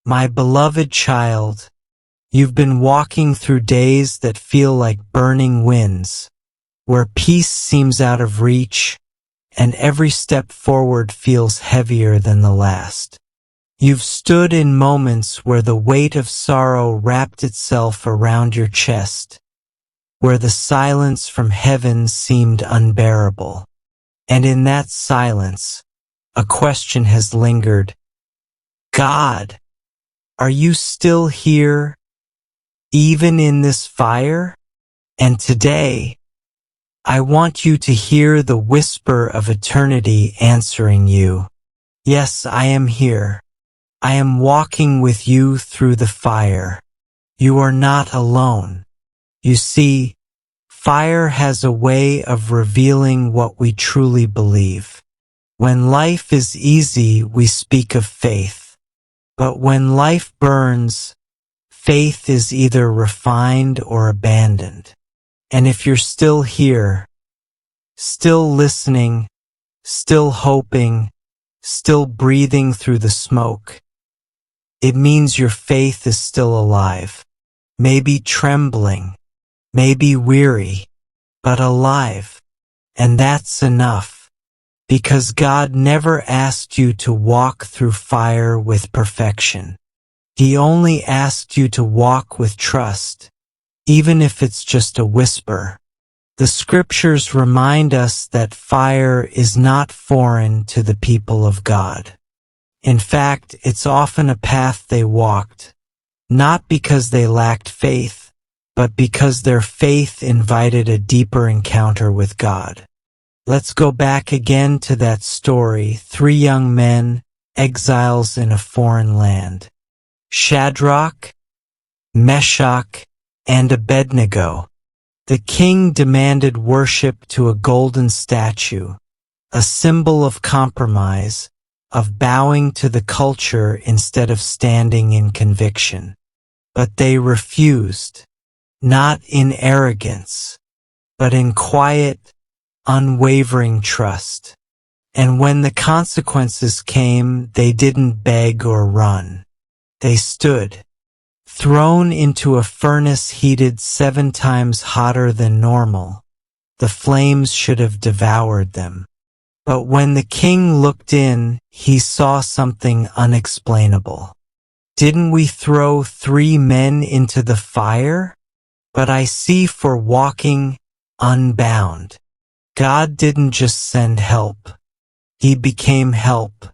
My beloved child, you've been walking through days that feel like burning winds, where peace seems out of reach, and every step forward feels heavier than the last. You've stood in moments where the weight of sorrow wrapped itself around your chest, where the silence from heaven seemed unbearable. And in that silence, a question has lingered. God, are you still here, even in this fire? And today, I want you to hear the whisper of eternity answering you. Yes, I am here. I am walking with you through the fire. You are not alone. You see, fire has a way of revealing what we truly believe. When life is easy, we speak of faith. But when life burns, faith is either refined or abandoned. And if you're still here, still listening, still hoping, still breathing through the smoke, it means your faith is still alive. Maybe trembling, maybe weary, but alive. And that's enough, because God never asked you to walk through fire with perfection. He only asked you to walk with trust, even if it's just a whisper. The scriptures remind us that fire is not foreign to the people of God. In fact, it's often a path they walked, not because they lacked faith, but because their faith invited a deeper encounter with God. Let's go back again to that story, 3 young men, exiles in a foreign land. Shadrach, Meshach, and Abednego. The king demanded worship to a golden statue, a symbol of compromise, of bowing to the culture instead of standing in conviction. But they refused, not in arrogance, but in quiet, unwavering trust. And when the consequences came, they didn't beg or run. They stood, thrown into a furnace heated 7 times hotter than normal. The flames should have devoured them. But when the king looked in, he saw something unexplainable. Didn't we throw 3 men into the fire? But I see for walking unbound. God didn't just send help. He became help.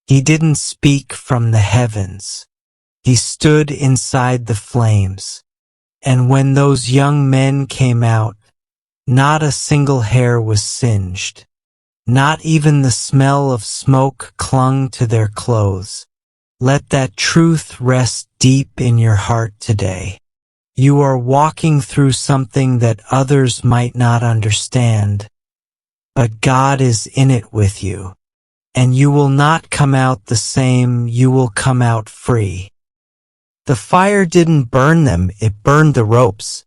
He didn't speak from the heavens. He stood inside the flames. And when those young men came out, not a single hair was singed. Not even the smell of smoke clung to their clothes. Let that truth rest deep in your heart today. You are walking through something that others might not understand, but God is in it with you. And you will not come out the same, you will come out free. The fire didn't burn them, it burned the ropes.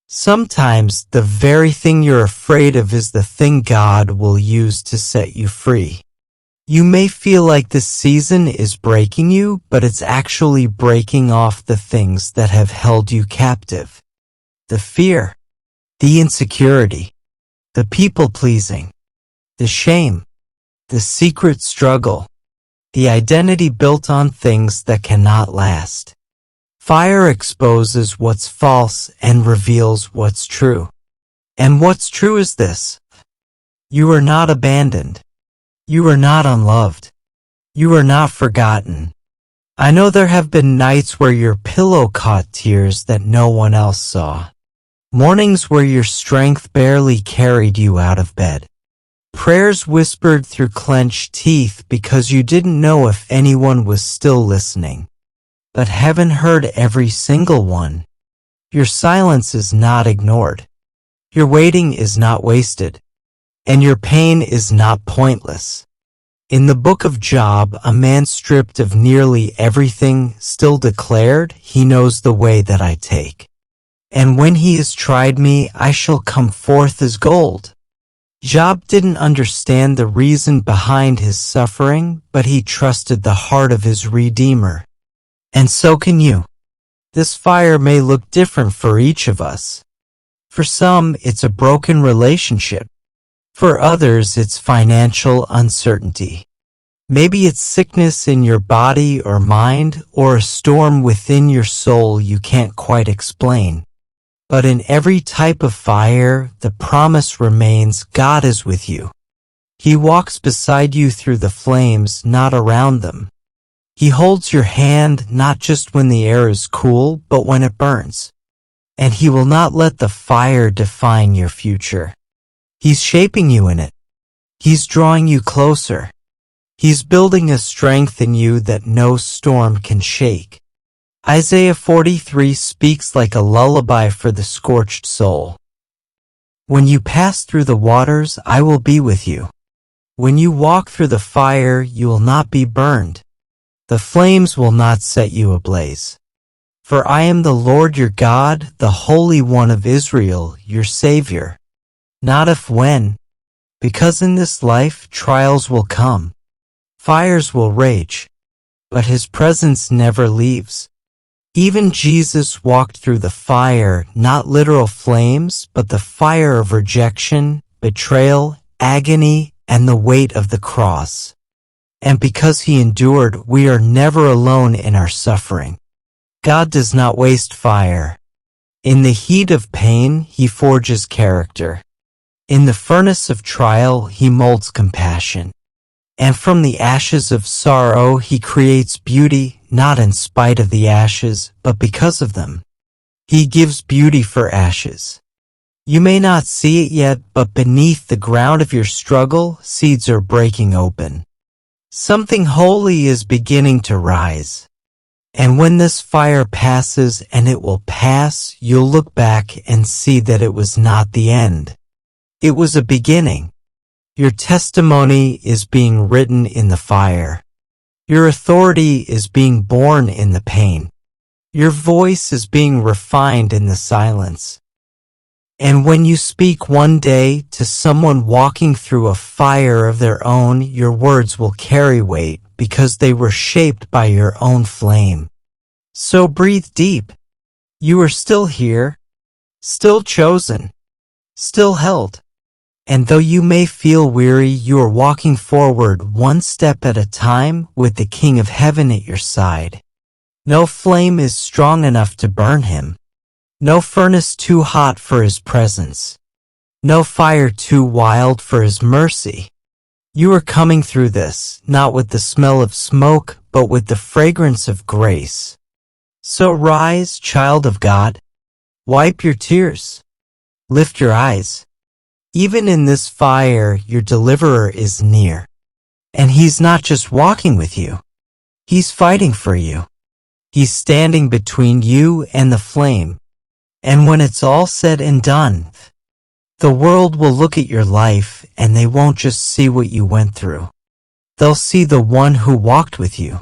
Sometimes the very thing you're afraid of is the thing God will use to set you free. You may feel like this season is breaking you, but it's actually breaking off the things that have held you captive. The fear, the insecurity, the people-pleasing, the shame, the secret struggle, the identity built on things that cannot last. Fire exposes what's false and reveals what's true. And what's true is this: you are not abandoned. You are not unloved. You are not forgotten. I know there have been nights where your pillow caught tears that no one else saw. Mornings where your strength barely carried you out of bed. Prayers whispered through clenched teeth because you didn't know if anyone was still listening. But heaven heard every single one. Your silence is not ignored. Your waiting is not wasted. And your pain is not pointless. In the book of Job, a man stripped of nearly everything still declared, "He knows the way that I take. And when he has tried me, I shall come forth as gold." Job didn't understand the reason behind his suffering, but he trusted the heart of his Redeemer. And so can you. This fire may look different for each of us. For some, it's a broken relationship. For others, it's financial uncertainty. Maybe it's sickness in your body or mind, or a storm within your soul you can't quite explain. But in every type of fire, the promise remains: God is with you. He walks beside you through the flames, not around them. He holds your hand not just when the air is cool, but when it burns. And He will not let the fire define your future. He's shaping you in it. He's drawing you closer. He's building a strength in you that no storm can shake. Isaiah 43 speaks like a lullaby for the scorched soul. When you pass through the waters, I will be with you. When you walk through the fire, you will not be burned. The flames will not set you ablaze. For I am the Lord your God, the Holy One of Israel, your Savior. Not if when, because in this life trials will come. Fires will rage, but His presence never leaves. Even Jesus walked through the fire, not literal flames, but the fire of rejection, betrayal, agony, and the weight of the cross. And because He endured, we are never alone in our suffering. God does not waste fire. In the heat of pain, He forges character. In the furnace of trial, He molds compassion. And from the ashes of sorrow, He creates beauty, not in spite of the ashes, but because of them. He gives beauty for ashes. You may not see it yet, but beneath the ground of your struggle, seeds are breaking open. Something holy is beginning to rise. And when this fire passes, and it will pass, you'll look back and see that it was not the end. It was a beginning. Your testimony is being written in the fire. Your authority is being born in the pain. Your voice is being refined in the silence. And when you speak one day to someone walking through a fire of their own, your words will carry weight because they were shaped by your own flame. So breathe deep. You are still here, still chosen, still held. And though you may feel weary, you are walking forward one step at a time with the King of Heaven at your side. No flame is strong enough to burn Him. No furnace too hot for His presence. No fire too wild for His mercy. You are coming through this, not with the smell of smoke, but with the fragrance of grace. So rise, child of God. Wipe your tears. Lift your eyes. Even in this fire, your deliverer is near. And He's not just walking with you. He's fighting for you. He's standing between you and the flame. And when it's all said and done, the world will look at your life and they won't just see what you went through. They'll see the one who walked with you.